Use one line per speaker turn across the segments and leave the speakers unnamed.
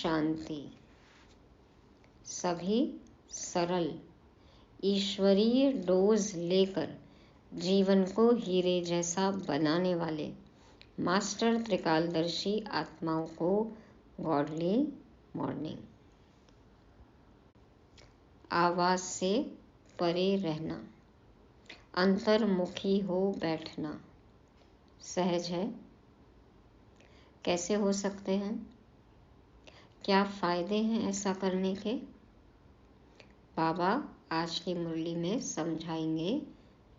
शांति। सभी सरल ईश्वरीय डोज लेकर जीवन को हीरे जैसा बनाने वाले मास्टर त्रिकालदर्शी आत्माओं को गॉडली मॉर्निंग। आवाज से परे रहना, अंतर्मुखी हो बैठना सहज है। कैसे हो सकते हैं? क्या फायदे हैं ऐसा करने के? बाबा आज की मुरली में समझाएंगे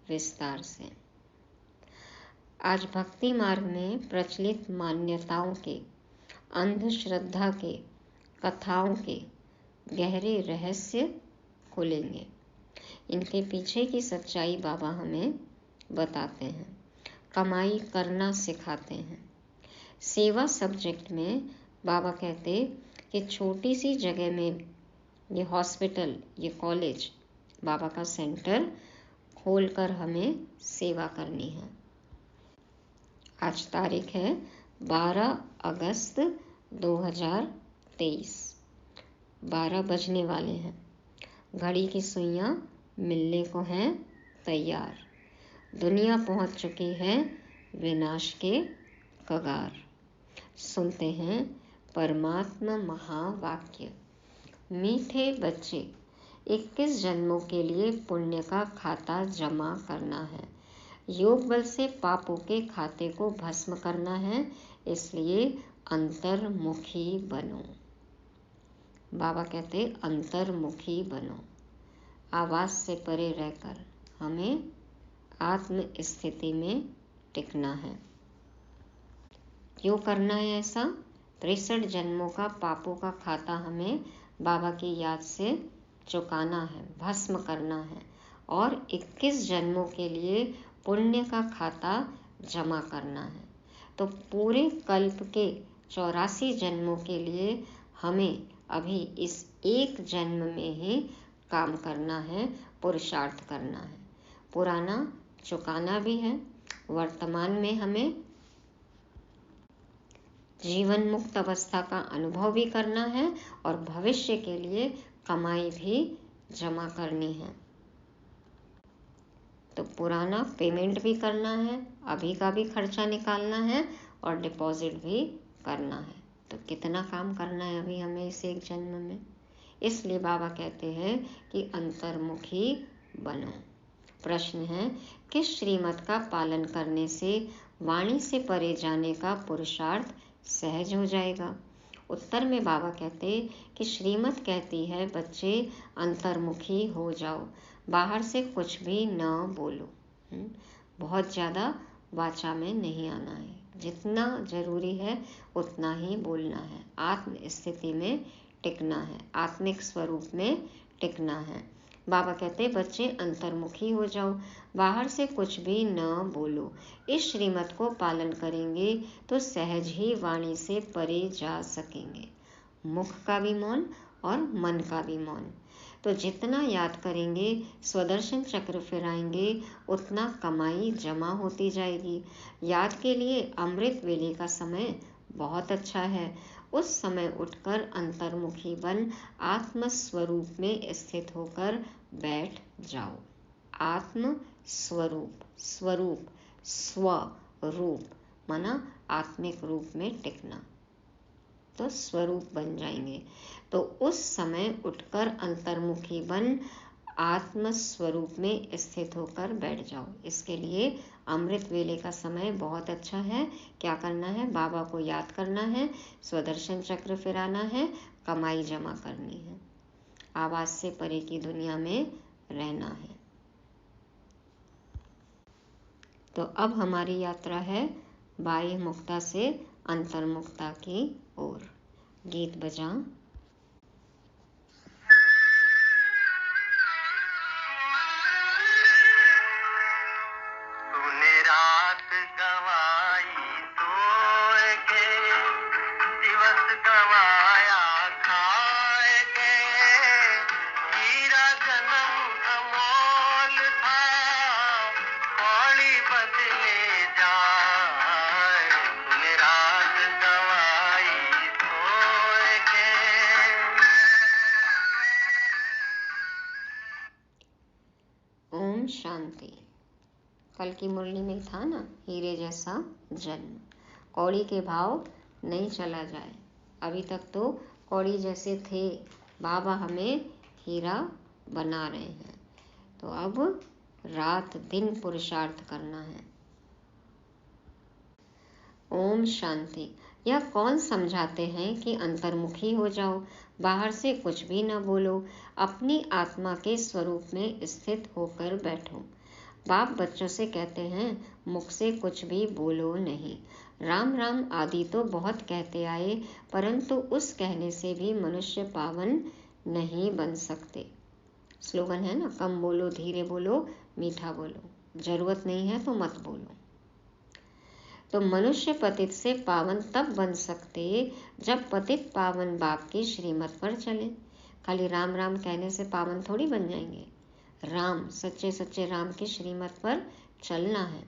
विस्तार से। आज भक्ति मार्ग में प्रचलित मान्यताओं के, अंधश्रद्धा के, कथाओं के गहरे रहस्य खुलेंगे। इनके पीछे की सच्चाई बाबा हमें बताते हैं, कमाई करना सिखाते हैं। सेवा सब्जेक्ट में बाबा कहते कि छोटी सी जगह में ये हॉस्पिटल, ये कॉलेज, बाबा का सेंटर खोलकर हमें सेवा करनी है। आज तारीख है 12 अगस्त 2023। 12 बजने वाले हैं। घड़ी की सुइयां मिलने को हैं तैयार। दुनिया पहुंच चुकी है विनाश के कगार। सुनते हैं परमात्मा महावाक्य। मीठे बच्चे, 21 जन्मों के लिए पुण्य का खाता जमा करना है। योग बल से पापों के खाते को भस्म करना है, इसलिए अंतर्मुखी बनो। बाबा कहते अंतर्मुखी बनो। आवाज से परे रहकर हमें आत्म स्थिति में टिकना है। क्यों करना है ऐसा? 63 जन्मों का पापों का खाता हमें बाबा की याद से चुकाना है, भस्म करना है और 21 जन्मों के लिए पुण्य का खाता जमा करना है। तो पूरे कल्प के 84 जन्मों के लिए हमें अभी इस एक जन्म में ही काम करना है, पुरुषार्थ करना है। पुराना चुकाना भी है। वर्तमान में हमें जीवन मुक्त अवस्था का अनुभव भी करना है और भविष्य के लिए कमाई भी जमा करनी है। तो पुराना पेमेंट भी करना है, अभी का भी खर्चा निकालना है और डिपॉजिट भी करना है। तो कितना काम करना है अभी हमें इस एक जन्म में। इसलिए बाबा कहते हैं कि अंतर्मुखी बनो। प्रश्न है, किस श्रीमत का पालन करने से वाणी से परे जाने का पुरुषार्थ सहज हो जाएगा? उत्तर में बाबा कहते कि श्रीमत कहती है बच्चे अंतर्मुखी हो जाओ, बाहर से कुछ भी न बोलो। बहुत ज़्यादा वाचा में नहीं आना है, जितना जरूरी है उतना ही बोलना है। आत्म स्थिति में टिकना है, आत्मिक स्वरूप में टिकना है। बाबा कहते बच्चे अंतर्मुखी हो जाओ, बाहर से कुछ भी न बोलो। इस श्रीमत को पालन करेंगे तो सहज ही वाणी से परे जा सकेंगे। मुख का भी मौन और मन का भी मौन। तो जितना याद करेंगे, स्वदर्शन चक्र फिराएंगे, उतना कमाई जमा होती जाएगी। याद के लिए अमृत वेले का समय बहुत अच्छा है। उस समय उठकर अंतर्मुखी बन आत्म स्वरूप में स्थित होकर बैठ जाओ। आत्म स्वरूप, स्वरूप स्वरूप माना आत्मिक रूप में टिकना, तो स्वरूप बन जाएंगे। तो उस समय उठकर अंतर्मुखी बन आत्म स्वरूप में स्थित होकर बैठ जाओ। इसके लिए अमृत वेले का समय बहुत अच्छा है। क्या करना है? बाबा को याद करना है, स्वदर्शन चक्र फिराना है, कमाई जमा करनी है, आवाज से परे की दुनिया में रहना है। तो अब हमारी यात्रा है बाह्य मुक्ता से अंतर्मुक्ता की ओर। गीत बजा।
बदले जाए, तूने रात गवाई सोए के
ओम शांति। कल की मुरली में था ना, हीरे जैसा जन्म। कौड़ी के भाव नहीं चला जाए। अभी तक तो कौड़ी जैसे थे, बाबा हमें हीरा बना रहे हैं। तो अब रात दिन पुरुषार्थ करना है। ओम शांति। यह कौन समझाते हैं कि अंतर्मुखी हो जाओ, बाहर से कुछ भी न बोलो, अपनी आत्मा के स्वरूप में स्थित होकर बैठो। बाप बच्चों से कहते हैं मुख से कुछ भी बोलो नहीं। राम राम आदि तो बहुत कहते आए, परंतु उस कहने से भी मनुष्य पावन नहीं बन सकते। स्लोगन है ना, कम बोलो, धीरे बोलो, मीठा बोलो, जरूरत नहीं है तो मत बोलो। तो मनुष्य पतित से पावन तब बन सकते जब पतित पावन बाप की श्रीमत पर चले। खाली राम राम कहने से पावन थोड़ी बन जाएंगे। राम, सच्चे सच्चे राम की श्रीमत पर चलना है।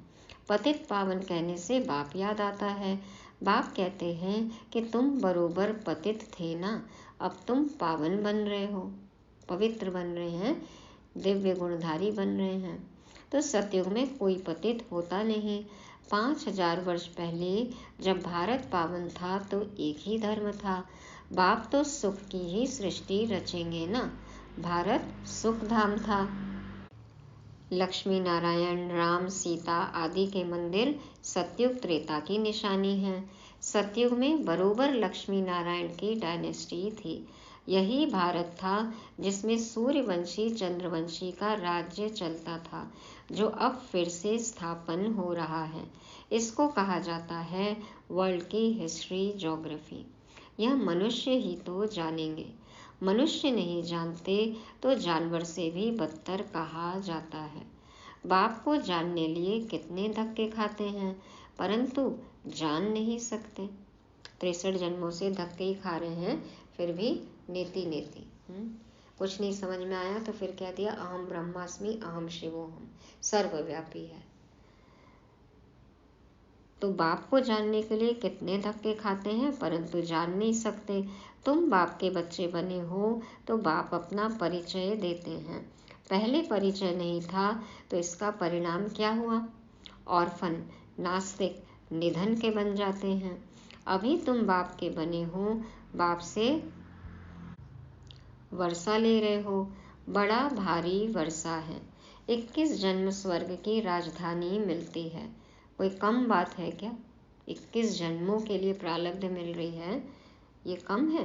पतित पावन कहने से बाप याद आता है। बाप कहते हैं कि तुम बरोबर पतित थे ना, अब तुम पावन बन रहे हो, पवित्र बन रहे हैं, दिव्य गुणधारी बन रहे हैं। तो सतयुग में कोई पतित होता नहीं। 5000 वर्ष पहले जब भारत पावन था तो एक ही धर्म था। बाप तो सुख की ही सृष्टि रचेंगे ना। भारत सुख धाम था। लक्ष्मी नारायण, राम, सीता आदि के मंदिर सतयुग त्रेता की निशानी है। सतयुग में बरोबर लक्ष्मी नारायण की डायनेस्टी थी। यही भारत था जिसमें सूर्यवंशी चंद्रवंशी का राज्य चलता था, जो अब फिर से स्थापन हो रहा है। इसको कहा जाता है वर्ल्ड की हिस्ट्री ज्योग्राफी। यह मनुष्य ही तो जानेंगे। मनुष्य नहीं जानते तो जानवर से भी बदतर कहा जाता है। बाप को जानने लिए कितने धक्के खाते हैं, परंतु जान नहीं सकते। 63 जन्मों से धक्के ही खा रहे हैं, फिर भी नेति नेति। कुछ नहीं समझ में आया तो फिर कह दिया अहम ब्रह्मास्मि अहम शिवोहम, सर्वव्यापी है। तो बाप को जानने के लिए कितने धक्के खाते हैं, परंतु जान नहीं सकते। तुम बाप के बच्चे बने हो तो बाप अपना परिचय देते हैं। पहले परिचय नहीं था तो इसका परिणाम क्या हुआ? ऑर्फन, नास्तिक, निधन के बन जाते हैं। अभी तुम बाप के बने हो, बाप से वर्षा ले रहे हो, बड़ा भारी वर्षा है। 21 जन्म स्वर्ग की राजधानी मिलती है। कोई कम बात है क्या? 21 जन्मों के लिए प्रारब्ध मिल रही है, ये कम है?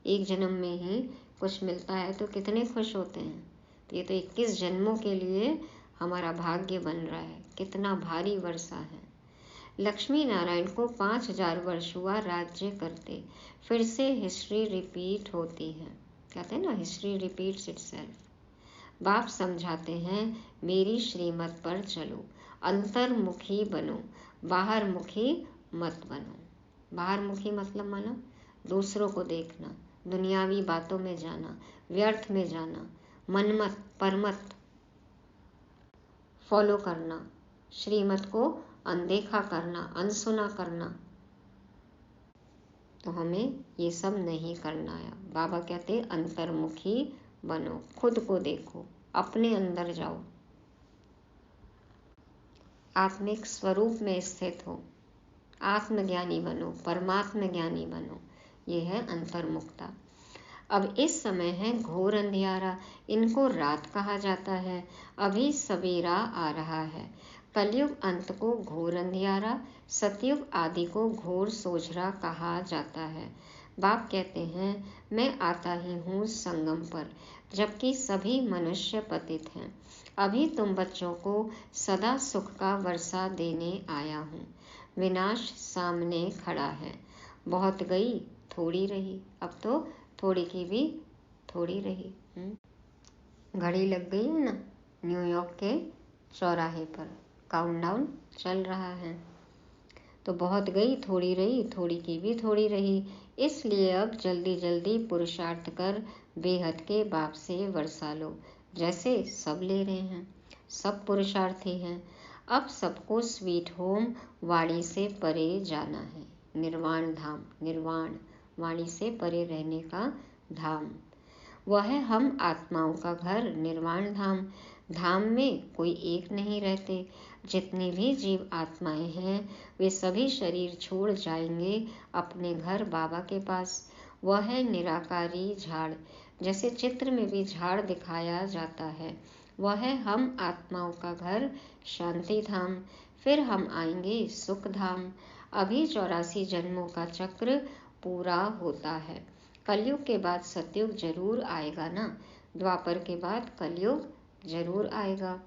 एक जन्म में ही कुछ मिलता है तो कितने खुश होते हैं। तो ये तो 21 जन्मों के लिए हमारा भाग्य बन रहा है। कितना भारी वर्षा है। लक्ष्मी नारायण को 5000 वर्ष हुआ राज्य करते, फिर से हिस्ट्री रिपीट होती है। कहते हैं ना, हिस्ट्री रिपीट्स इटसेल्फ। बाप समझाते हैं मेरी श्रीमत पर चलो, अंतर्मुखी बनो, बाहर मुखी मत बनो। बाहर मुखी मतलब मानो दूसरों को देखना, दुनियावी बातों में जाना, व्यर्थ में जाना, मनमत परमत फॉलो करना, श्रीमत को अनदेखा करना, अनसुना करना। तो हमें ये सब नहीं करना है। बाबा कहते अंतर्मुखी बनो, खुद को देखो, अपने अंदर जाओ, आत्मिक स्वरूप में स्थित हो, आत्मज्ञानी बनो, परमात्म ज्ञानी बनो। ये है अंतर्मुखता। अब इस समय है घोर अंधियारा, इनको रात कहा जाता है। अभी सवेरा आ रहा है। कलयुग अंत को घोर अंधियारा, सतयुग आदि को घोर सोझरा कहा जाता है। बाप कहते हैं मैं आता ही हूँ संगम पर, जबकि सभी मनुष्य पतित हैं। अभी तुम बच्चों को सदा सुख का वर्षा देने आया हूँ। विनाश सामने खड़ा है। बहुत गई थोड़ी रही, अब तो थोड़ी की भी थोड़ी रही। घड़ी लग गई है ना, न्यूयॉर्क के चौराहे पर काउंटडाउन चल रहा है। तो बहुत गई थोड़ी रही, थोड़ी की भी थोड़ी रही। इसलिए अब जल्दी जल्दी पुरुषार्थ कर बेहद के बाप से वर्षा लो, जैसे सब ले रहे हैं। सब पुरुषार्थी हैं। अब सबको स्वीट होम वाणी से परे जाना है। निर्वाण धाम, निर्वाण वाणी से परे रहने का धाम, वह है हम आत्माओं का घर, निर्वाण धाम। धाम में कोई एक नहीं रहते। जितनी भी जीव आत्माएं हैं वे सभी शरीर छोड़ जाएंगे अपने घर बाबा के पास। वह है निराकारी झाड़। जैसे चित्र में भी झाड़ दिखाया जाता है, वह है हम आत्माओं का घर शांति धाम। फिर हम आएंगे सुख धाम। अभी 84 जन्मों का चक्र पूरा होता है। कलयुग के बाद सतयुग जरूर आएगा ना। द्वापर के बाद कलयुग जरूर आएगा।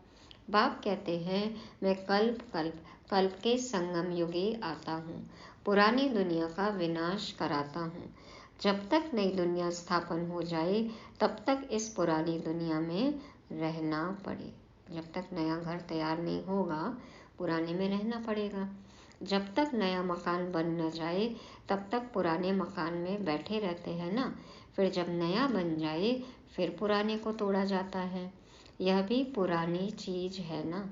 बाप कहते हैं मैं कल्प कल्प कल्प के संगम युगे आता हूँ, पुरानी दुनिया का विनाश कराता हूँ। जब तक नई दुनिया स्थापन हो जाए तब तक इस पुरानी दुनिया में रहना पड़े। जब तक नया घर तैयार नहीं होगा पुराने में रहना पड़ेगा। जब तक नया मकान बन न जाए तब तक पुराने मकान में बैठे रहते हैं ना। फिर जब नया बन जाए फिर पुराने को तोड़ा जाता है। यह भी पुरानी चीज है ना।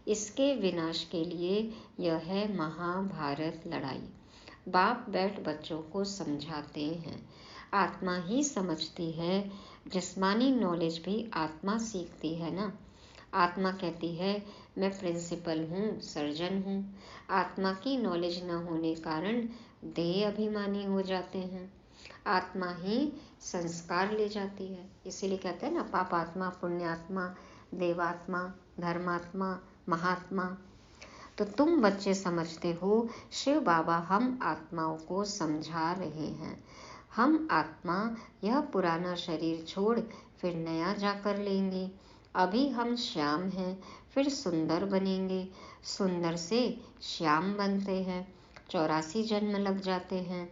इसके विनाश के लिए यह है महाभारत लड़ाई। बाप बैठ बच्चों को समझाते हैं। आत्मा ही समझती है। जिस्मानी नॉलेज भी आत्मा सीखती है ना। आत्मा कहती है मैं प्रिंसिपल हूँ, सर्जन हूँ। आत्मा की नॉलेज न होने कारण देह अभिमानी हो जाते हैं। आत्मा ही संस्कार ले जाती है। इसीलिए कहते हैं ना पापात्मा, पुण्यात्मा, देवात्मा, धर्मात्मा, महात्मा। तो तुम बच्चे समझते हो शिव बाबा हम आत्माओं को समझा रहे हैं। हम आत्मा यह पुराना शरीर छोड़ फिर नया जाकर लेंगे। अभी हम श्याम हैं, फिर सुंदर बनेंगे। सुंदर से श्याम बनते हैं, 84 जन्म लग जाते हैं।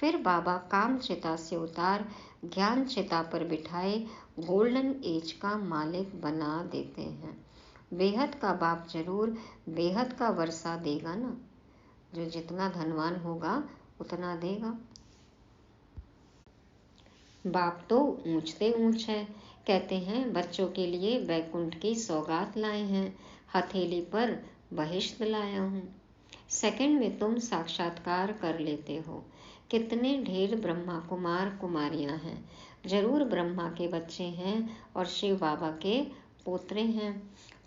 फिर बाबा काम चिता से उतार ज्ञान चिता पर बिठाए गोल्डन एज का मालिक बना देते हैं। बेहद का बाप जरूर बेहद का वर्षा देगा ना। जो जितना धनवान होगा उतना देगा। बाप तो ऊंचते ऊंच है। कहते हैं बच्चों के लिए बैकुंठ की सौगात लाए हैं, हथेली पर बहिष्त लाया हूँ। सेकंड में तुम साक्षात्कार कर लेते हो। कितने ढेर ब्रह्मा कुमार कुमारियां हैं। जरूर ब्रह्मा के बच्चे हैं और शिव बाबा के पोत्रे हैं।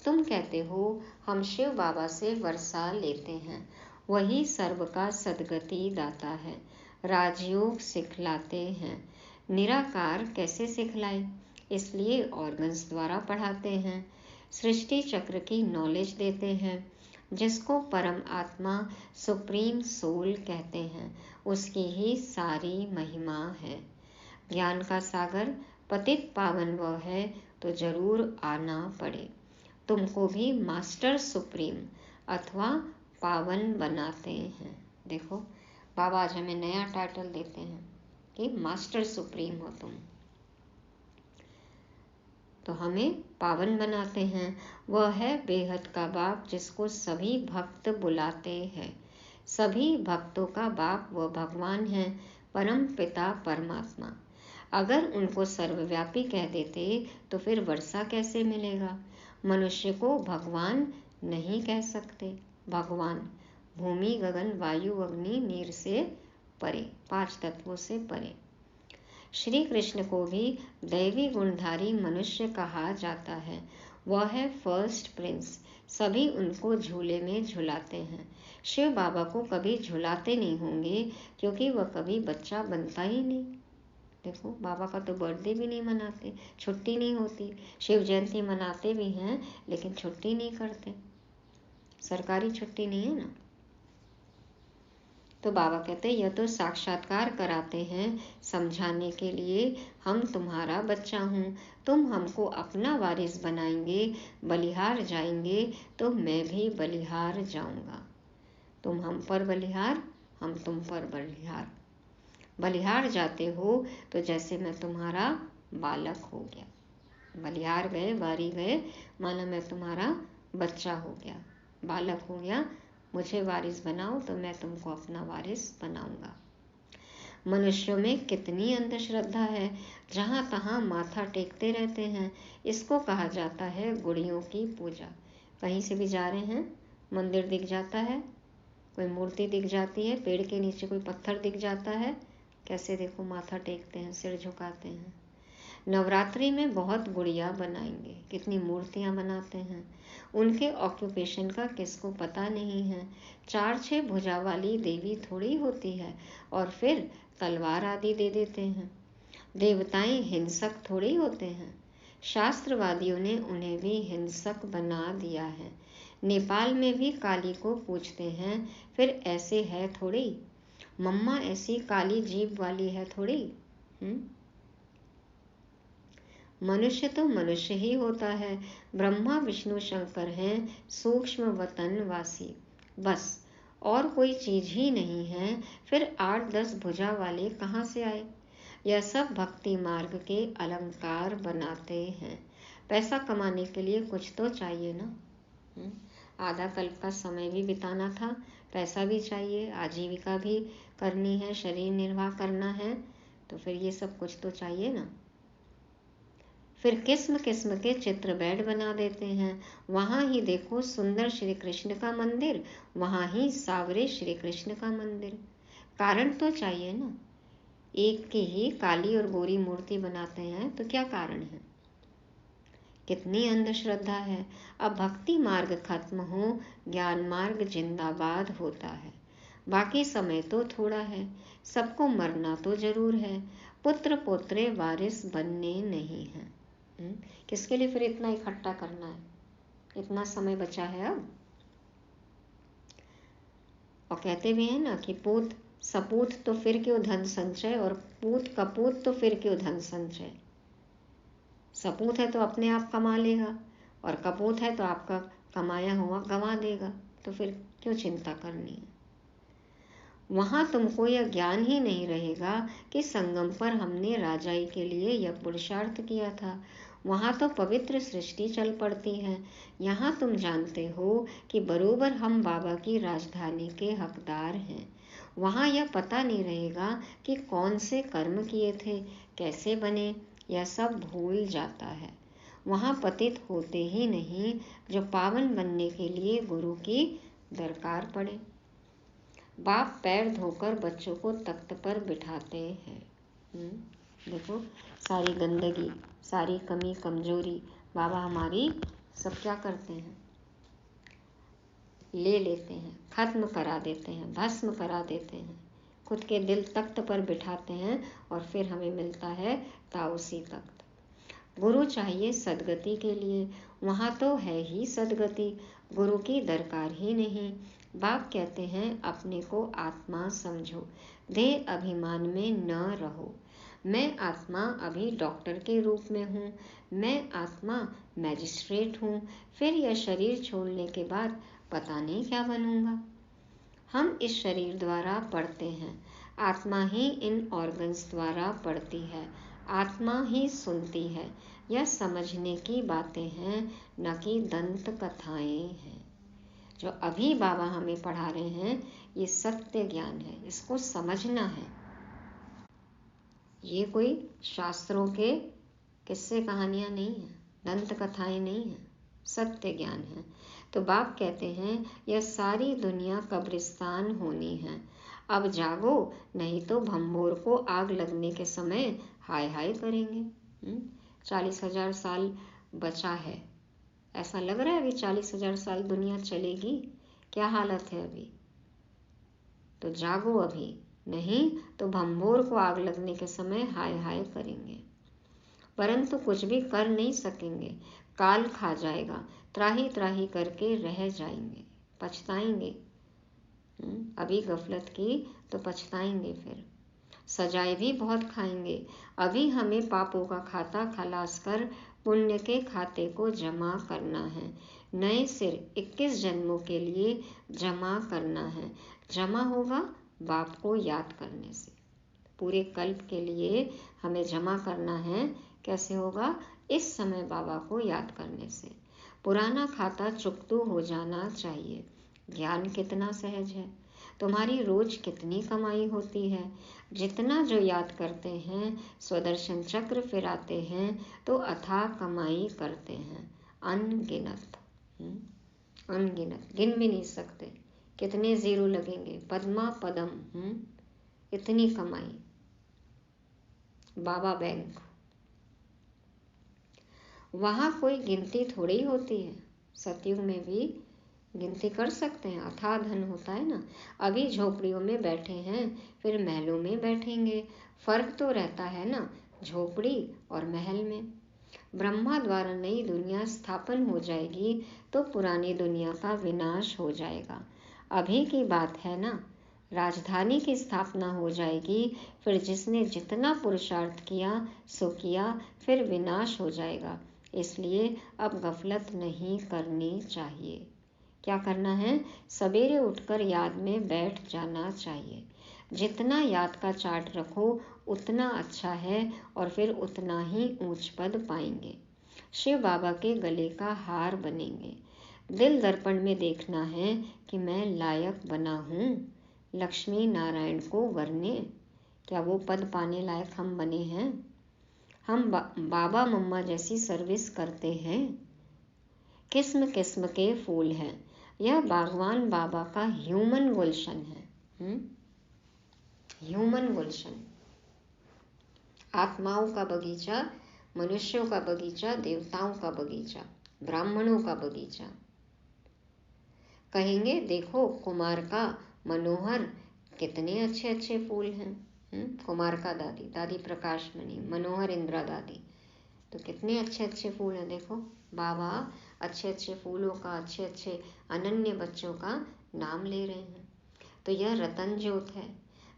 तुम कहते हो हम शिव बाबा से वर्षा लेते हैं। वही सर्व का सदगति दाता है। राजयोग सिखलाते हैं। निराकार कैसे सिखलाए, इसलिए ऑर्गन्स द्वारा पढ़ाते हैं। सृष्टि चक्र की नॉलेज देते हैं। जिसको परम आत्मा सुप्रीम सोल कहते हैं उसकी ही सारी महिमा है। ज्ञान का सागर पतित पावन वह है तो जरूर आना पड़े। तुमको भी मास्टर सुप्रीम अथवा पावन बनाते हैं। देखो बाबा आज हमें नया टाइटल देते हैं कि मास्टर सुप्रीम हो तुम, तो हमें पावन बनाते हैं। वह है बेहद का बाप जिसको सभी भक्त बुलाते हैं। सभी भक्तों का बाप वह भगवान है, परम पिता परमात्मा। अगर उनको सर्वव्यापी कह देते तो फिर वर्षा कैसे मिलेगा। मनुष्य को भगवान नहीं कह सकते। भगवान भूमि गगन वायु अग्नि नीर से परे, 5 तत्वों से परे। श्री कृष्ण को भी दैवी गुणधारी मनुष्य कहा जाता है। वह है फर्स्ट प्रिंस। सभी उनको झूले में झुलाते हैं। शिव बाबा को कभी झुलाते नहीं होंगे क्योंकि वह कभी बच्चा बनता ही नहीं। देखो बाबा का तो बर्थडे भी नहीं मनाते, छुट्टी नहीं होती। शिव जयंती मनाते भी हैं लेकिन छुट्टी नहीं करते, सरकारी छुट्टी नहीं है ना। तो बाबा कहते हैं यह तो साक्षात्कार कराते हैं समझाने के लिए। हम तुम्हारा बच्चा हूँ, तुम हमको अपना वारिस बनाएंगे। बलिहार जाएंगे तो मैं भी बलिहार जाऊंगा। तुम हम पर बलिहार, हम तुम पर बलिहार। बलिहार जाते हो तो जैसे मैं तुम्हारा बालक हो गया। बलिहार गए, वारी गए, माना मैं तुम्हारा बच्चा हो गया, बालक हो गया। मुझे वारिस बनाओ तो मैं तुमको अपना वारिस बनाऊंगा। मनुष्यों में कितनी अंधश्रद्धा है, जहाँ तहाँ माथा टेकते रहते हैं। इसको कहा जाता है गुड़ियों की पूजा। कहीं से भी जा रहे हैं, मंदिर दिख जाता है, कोई मूर्ति दिख जाती है, पेड़ के नीचे कोई पत्थर दिख जाता है, कैसे देखो माथा टेकते हैं, सिर झुकाते हैं। नवरात्रि में बहुत गुड़िया बनाएंगे, कितनी मूर्तियां बनाते हैं। उनके ऑक्यूपेशन का किसको पता नहीं है। 4-6 भुजा वाली देवी थोड़ी होती है और फिर तलवार आदि दे देते हैं। देवताएं हिंसक थोड़ी होते हैं। शास्त्रवादियों ने उन्हें भी हिंसक बना दिया है। नेपाल में भी काली को पूछते हैं, फिर ऐसे है थोड़ी। मम्मा ऐसी काली जीभ वाली है थोड़ी। मनुष्य तो मनुष्य ही होता है। ब्रह्मा विष्णु शंकर हैं सूक्ष्म वतन वासी, बस और कोई चीज ही नहीं है। फिर 8-10 भुजा वाले कहाँ से आए? यह सब भक्ति मार्ग के अलंकार बनाते हैं। पैसा कमाने के लिए कुछ तो चाहिए ना। आधा कल्प का समय भी बिताना था, पैसा भी चाहिए, आजीविका भी करनी है, शरीर निर्वाह करना है, तो फिर ये सब कुछ तो चाहिए ना। फिर किस्म किस्म के चित्र बेड बना देते हैं। वहां ही देखो सुंदर श्री कृष्ण का मंदिर, वहां ही सावरे श्री कृष्ण का मंदिर। कारण तो चाहिए ना। एक की ही काली और गोरी मूर्ति बनाते हैं तो क्या कारण है? कितनी अंधश्रद्धा है। अब भक्ति मार्ग खत्म हो, ज्ञान मार्ग जिंदाबाद होता है। बाकी समय तो थोड़ा है, सबको मरना तो जरूर है। पुत्र पोत्रे वारिस बनने नहीं है। किसके लिए फिर इतना इकट्ठा करना है? इतना समय बचा है अब। और कहते भी हैं ना कि पूत सपूत तो फिर क्यों धन संचय, और पूत कपूत तो फिर क्यों धन संचय। सपूत है तो अपने आप कमा लेगा, और कपूत है तो आपका कमाया हुआ गंवा देगा, तो फिर क्यों चिंता करनी है। वहां तुमको यह ज्ञान ही नहीं रहेगा कि संगम पर हमने राजाई के लिए यह पुरुषार्थ किया था। वहां तो पवित्र सृष्टि चल पड़ती है। यहाँ तुम जानते हो कि बरोबर हम बाबा की राजधानी के हकदार हैं। वहां यह पता नहीं रहेगा कि कौन से कर्म किए थे, कैसे बने, यह सब भूल जाता है। वहां पतित होते ही नहीं जो पावन बनने के लिए गुरु की दरकार पड़े। बाप पैर धोकर बच्चों को तख्त पर बिठाते हैं। देखो सारी गंदगी, सारी कमी कमजोरी बाबा हमारी सब क्या करते हैं, ले लेते हैं, खत्म करा देते हैं, भस्म करा देते हैं। खुद के दिल तख्त पर बिठाते हैं और फिर हमें मिलता है ताउसी तख्त। गुरु चाहिए सदगति के लिए, वहां तो है ही सदगति, गुरु की दरकार ही नहीं। बाप कहते हैं अपने को आत्मा समझो, देह अभिमान में न रहो। मैं आत्मा अभी डॉक्टर के रूप में हूँ, मैं आत्मा मैजिस्ट्रेट हूँ, फिर यह शरीर छोड़ने के बाद पता नहीं क्या बनूंगा। हम इस शरीर द्वारा पढ़ते हैं, आत्मा ही इन ऑर्गन्स द्वारा पढ़ती है, आत्मा ही सुनती है। यह समझने की बातें हैं, न कि दंत कथाएं हैं। जो अभी बाबा हमें पढ़ा रहे हैं ये सत्य ज्ञान है, इसको समझना है। ये कोई शास्त्रों के किस्से कहानियां नहीं है, दंत कथाएं नहीं है, सत्य ज्ञान है। तो बाप कहते हैं यह सारी दुनिया कब्रिस्तान होनी है, अब जागो नहीं तो भंभोर को आग लगने के समय हाय हाय करेंगे। 40,000 साल बचा है, ऐसा लग रहा है अभी 40,000 साल दुनिया चलेगी, क्या हालत है अभी। तो जागो अभी, नहीं तो भंभोर को आग लगने के समय हाय हाय करेंगे, परंतु कुछ भी कर नहीं सकेंगे, काल खा जाएगा, त्राही त्राही करके रह जाएंगे, पछताएंगे। अभी गफलत की तो पछताएंगे, फिर सजाए भी बहुत खाएंगे। अभी हमें पापों का खाता खलास कर पुण्य के खाते को जमा करना है, नए सिर 21 जन्मों के लिए जमा करना है। जमा होगा बाप को याद करने से, पूरे कल्प के लिए हमें जमा करना है। कैसे होगा? इस समय बाबा को याद करने से। पुराना खाता चुकतू हो जाना चाहिए। ज्ञान कितना सहज है, तुम्हारी रोज कितनी कमाई होती है। जितना जो याद करते हैं, स्वदर्शन चक्र फिराते हैं तो अथाह कमाई करते हैं, अनगिनत। अनगिनत, गिन भी नहीं सकते कितने जीरो लगेंगे। पद्मा पदम, इतनी कमाई। बाबा बैंक, वहाँ कोई गिनती थोड़ी होती है। सतयुग में भी गिनती कर सकते हैं, अथाह धन होता है ना। अभी झोपड़ियों में बैठे हैं, फिर महलों में बैठेंगे, फर्क तो रहता है ना झोपड़ी और महल में। ब्रह्मा द्वारा नई दुनिया स्थापन हो जाएगी तो पुरानी दुनिया का विनाश हो जाएगा। अभी की बात है ना, राजधानी की स्थापना हो जाएगी, फिर जिसने जितना पुरुषार्थ किया सो किया, फिर विनाश हो जाएगा। इसलिए अब गफलत नहीं करनी चाहिए। क्या करना है? सवेरे उठकर याद में बैठ जाना चाहिए। जितना याद का चार्ट रखो उतना अच्छा है और फिर उतना ही ऊंच पद पाएंगे। शिव बाबा के गले का हार बनेंगे। दिल दर्पण में देखना है कि मैं लायक बना हूँ लक्ष्मी नारायण को वरने। क्या वो पद पाने लायक हम बने हैं? हम बाबा मम्मा जैसी सर्विस करते हैं। किस्म किस्म के फूल हैं। यह बागवान बाबा का ह्यूमन गुलशन है। ह्यूमन गुलशन, आत्माओं का बगीचा, मनुष्यों का बगीचा, देवताओं का बगीचा, ब्राह्मणों का बगीचा। कहेंगे देखो कुमार का मनोहर, कितने अच्छे अच्छे फूल हैं। कुमार का दादी, दादी प्रकाश मणि, मनोहर इंदिरा दादी, तो कितने अच्छे अच्छे फूल हैं। देखो बाबा अच्छे अच्छे फूलों का, अच्छे अच्छे अनन्य बच्चों का नाम ले रहे हैं। तो यह रतन ज्योत है।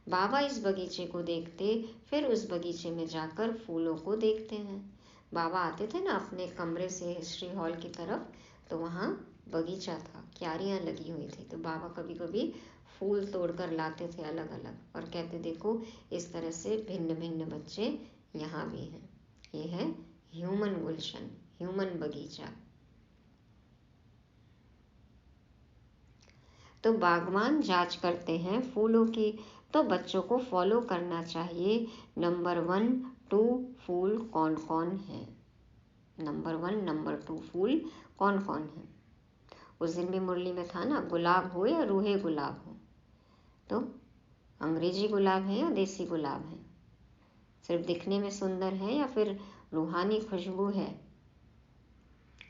बाबा इस बगीचे को देखते, फिर उस बगीचे में जाकर फूलों को देखते हैं। बाबा आते थे ना अपने कमरे से हिस्ट्री हॉल की तरफ, तो वहाँ बगीचा था, क्यारियाँ लगी हुई थी। तो बाबा कभी कभी फूल तोड़कर लाते थे अलग अलग और कहते देखो इस तरह से भिन्न भिन्न बच्चे यहाँ भी हैं। ये है ह्यूमन गुलशन, ह्यूमन बगीचा। तो बागवान जांच करते हैं फूलों की, तो बच्चों को फॉलो करना चाहिए। नंबर 1, 2 फूल कौन कौन है? नंबर 1, नंबर 2 फूल कौन कौन है? उस दिन भी मुरली में था ना, गुलाब हो या रूहे गुलाब हो। तो अंग्रेजी गुलाब है या देसी गुलाब है? सिर्फ दिखने में सुंदर है या फिर रूहानी खुशबू है,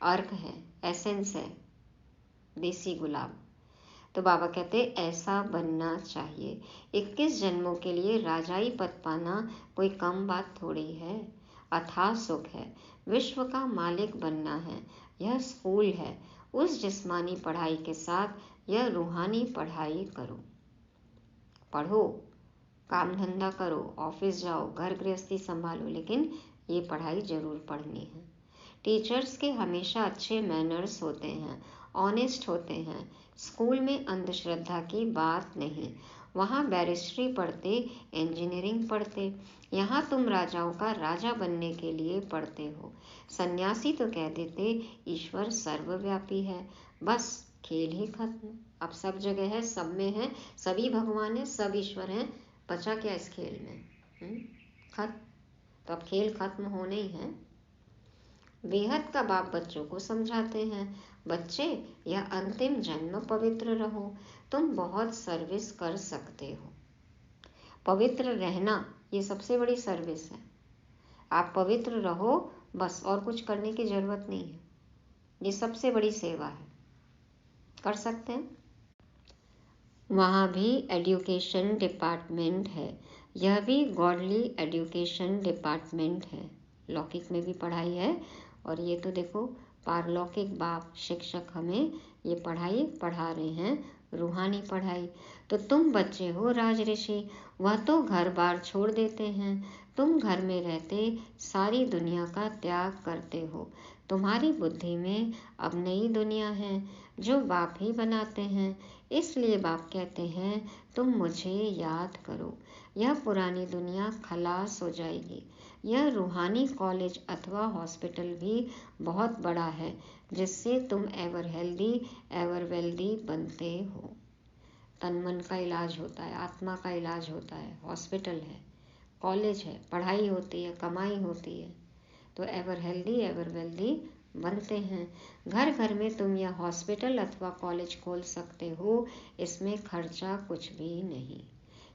अर्क है, एसेंस है देसी गुलाब? तो बाबा कहते ऐसा बनना चाहिए। 21 जन्मों के लिए राजाई पद पाना कोई कम बात थोड़ी है। अथाह सुख है, विश्व का मालिक बनना है। यह स्कूल है। उस जिस्मानी पढ़ाई के साथ यह रूहानी पढ़ाई करो। पढ़ो, काम धंधा करो, ऑफिस जाओ, घर गृहस्थी संभालो, लेकिन ये पढ़ाई जरूर पढ़नी है। टीचर्स के हमेशा अच्छे मैनर्स होते हैं, ऑनेस्ट होते हैं। स्कूल में अंधश्रद्धा की बात नहीं। वहाँ बैरिस्ट्री पढ़ते, इंजीनियरिंग पढ़ते। यहाँ तुम राजाओं का राजा बनने के लिए पढ़ते हो। सन्यासी तो कह देते ईश्वर सर्वव्यापी है, बस खेल ही खत्म। अब सब जगह है, सब में है, सभी भगवान है, सब ईश्वर हैं, बचा क्या इस खेल में? खत्म। तो अब खेल खत्म होने ही है। बेहद का बाप बच्चों को समझाते हैं, बच्चे यह अंतिम जन्म पवित्र रहो, तुम बहुत सर्विस कर सकते हो। पवित्र रहना ये सबसे बड़ी सर्विस है। आप पवित्र रहो बस, और कुछ करने की जरूरत नहीं है। ये सबसे बड़ी सेवा है, कर सकते हैं। वहाँ भी एजुकेशन डिपार्टमेंट है, यह भी गॉडली एजुकेशन डिपार्टमेंट है। लौकिक में भी पढ़ाई है और ये तो देखो पारलौकिक बाप शिक्षक हमें ये पढ़ाई पढ़ा रहे हैं, रूहानी पढ़ाई। तो तुम बच्चे हो राज ऋषि, वह तो घर बार छोड़ देते हैं, तुम घर में रहते सारी दुनिया का त्याग करते हो। तुम्हारी बुद्धि में अब नई दुनिया है जो बाप ही बनाते हैं। इसलिए बाप कहते हैं तुम मुझे याद करो, यह पुरानी दुनिया खलास हो जाएगी। यह रूहानी कॉलेज अथवा हॉस्पिटल भी बहुत बड़ा है, जिससे तुम एवर हेल्दी एवर वेल्दी बनते हो। तन मन का इलाज होता है, आत्मा का इलाज होता है, हॉस्पिटल है, कॉलेज है, पढ़ाई होती है, कमाई होती है। तो एवर हेल्दी एवर वेल्दी बनते हैं। घर घर में तुम यह हॉस्पिटल अथवा कॉलेज खोल सकते हो, इसमें खर्चा कुछ भी नहीं।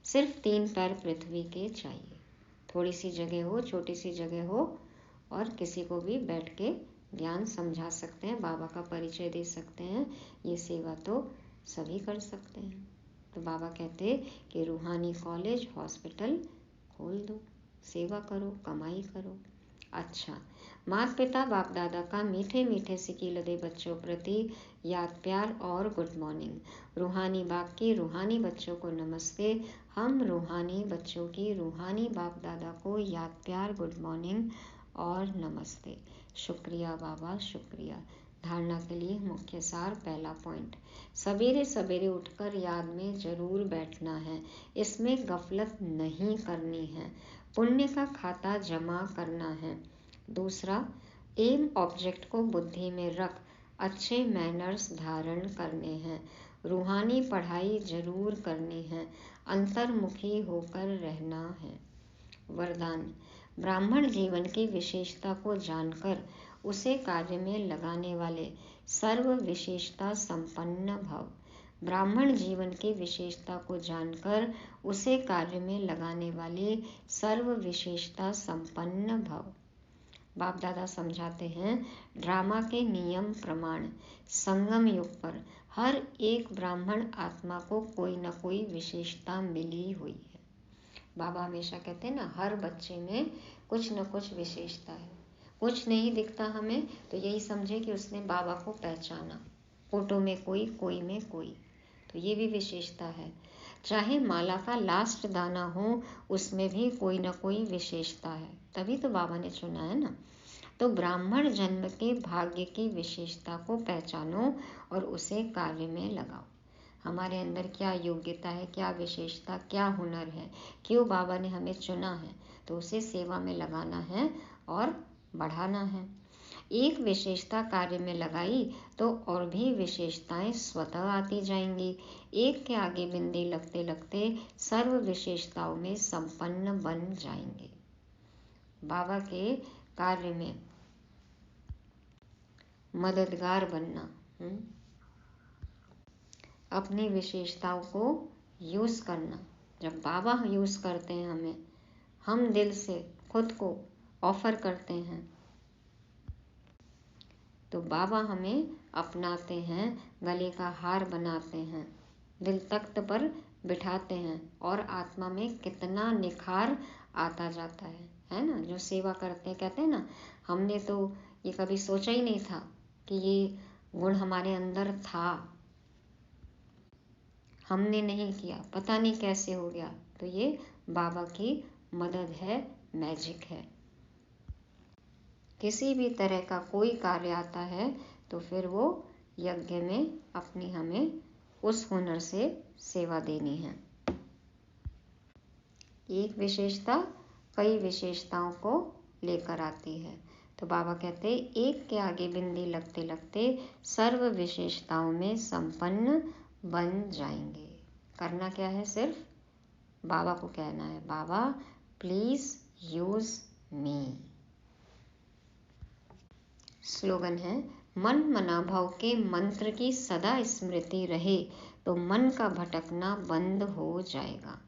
सिर्फ 3 पैर पृथ्वी के चाहिए। थोड़ी सी जगह हो, छोटी सी जगह हो, और किसी को भी बैठ के ज्ञान समझा सकते हैं, बाबा का परिचय दे सकते हैं, ये सेवा तो सभी कर सकते हैं। तो बाबा कहते कि रूहानी कॉलेज हॉस्पिटल खोल दो, सेवा करो, कमाई करो। अच्छा, माता पिता बाप दादा का मीठे मीठे सिकीलदे बच्चों प्रति याद प्यार और गुड मॉर्निंग। रूहानी बाप की रूहानी बच्चों को नमस्ते। हम रूहानी बच्चों की रूहानी बाप दादा को याद प्यार, गुड मॉर्निंग और नमस्ते। शुक्रिया बाबा, शुक्रिया। धारणा के लिए मुख्य सार, पहला पॉइंट, सवेरे सवेरे उठकर याद में जरूर बैठना है, इसमें गफलत नहीं करनी है, पुण्य का खाता जमा करना है। दूसरा, एम ऑब्जेक्ट को बुद्धि में रख अच्छे मैनर्स धारण करने हैं, रूहानी पढ़ाई जरूर करनी है, अंतर्मुखी होकर रहना है। वरदान, ब्राह्मण जीवन की विशेषता को जानकर उसे कार्य में लगाने वाले सर्व विशेषता संपन्न भव। ब्राह्मण जीवन की विशेषता को जानकर उसे कार्य में लगाने वाले सर्व विशेषता संपन्न भव। बाप दादा समझाते हैं, ड्रामा के नियम प्रमाण संगम युग पर हर एक ब्राह्मण आत्मा को कोई न कोई विशेषता मिली हुई है। बाबा हमेशा कहते हैं ना, हर बच्चे में कुछ न कुछ विशेषता है। कुछ नहीं दिखता हमें तो यही समझे कि उसने बाबा को पहचाना, फोटो में कोई, कोई में कोई, तो ये भी विशेषता है। चाहे माला का लास्ट दाना हो, उसमें भी कोई न कोई विशेषता है, तभी तो बाबा ने चुना है ना। तो ब्राह्मण जन्म के भाग्य की विशेषता को पहचानो और उसे कार्य में लगाओ। हमारे अंदर क्या योग्यता है, क्या विशेषता, क्या हुनर है, क्यों बाबा ने हमें चुना है, तो उसे सेवा में लगाना है और बढ़ाना है। एक विशेषता कार्य में लगाई तो और भी विशेषताएं स्वतः आती जाएंगी। एक के आगे बिंदी लगते लगते सर्व विशेषताओं में संपन्न बन जाएंगे। बाबा के कार्य में मददगार बनना, अपनी विशेषताओं को यूज करना। जब बाबा यूज करते हैं हमें, हम दिल से खुद को ऑफर करते हैं, तो बाबा हमें अपनाते हैं, गले का हार बनाते हैं, दिल तख्त पर बिठाते हैं और आत्मा में कितना निखार आता जाता है ना। जो सेवा करते हैं कहते हैं ना, हमने तो ये कभी सोचा ही नहीं था कि ये गुण हमारे अंदर था, हमने नहीं किया, पता नहीं कैसे हो गया। तो ये बाबा की मदद है, मैजिक है। किसी भी तरह का कोई कार्य आता है तो फिर वो यज्ञ में अपनी हमें उस हुनर से सेवा देनी है। एक विशेषता कई विशेषताओं को लेकर आती है। तो बाबा कहते हैं, एक के आगे बिंदी लगते लगते सर्व विशेषताओं में संपन्न बन जाएंगे। करना क्या है, सिर्फ बाबा को कहना है, बाबा प्लीज यूज मी। स्लोगन है, मन मनाभाव के मंत्र की सदा स्मृति रहे तो मन का भटकना बंद हो जाएगा।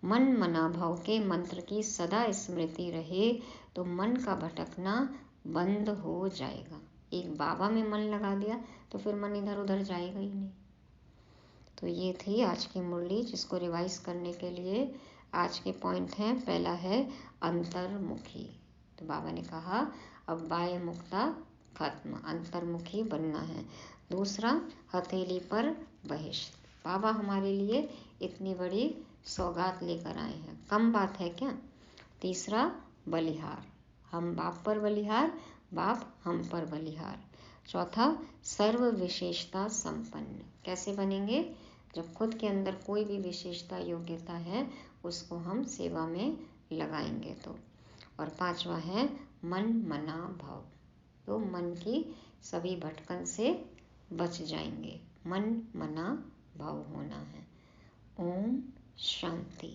मन मनाभाव के मंत्र की सदा स्मृति रहे तो मन का भटकना बंद हो जाएगा। एक बाबा में मन लगा दिया तो फिर मन इधर उधर जाएगा ही नहीं। तो ये थी आज की मुरली, जिसको रिवाइज करने के लिए आज के पॉइंट हैं। पहला है अंतर्मुखी। तो बाबा ने कहा अब बाह्य मुक्ता खत्म, अंतर्मुखी बनना है। दूसरा, हथेली पर बहिष्ठ। बाबा हमारे लिए इतनी बड़ी सौगात लेकर आए हैं, कम बात है क्या। तीसरा, बलिहार, हम बाप पर बलिहार, बाप हम पर बलिहार। चौथा, सर्व विशेषता संपन्न। कैसे बनेंगे, जब खुद के अंदर कोई भी विशेषता योग्यता है उसको हम सेवा में लगाएंगे तो। और पांचवा है मन मना भाव, तो मन की सभी भटकन से बच जाएंगे। मन मना भाव होना है। ओम शांति।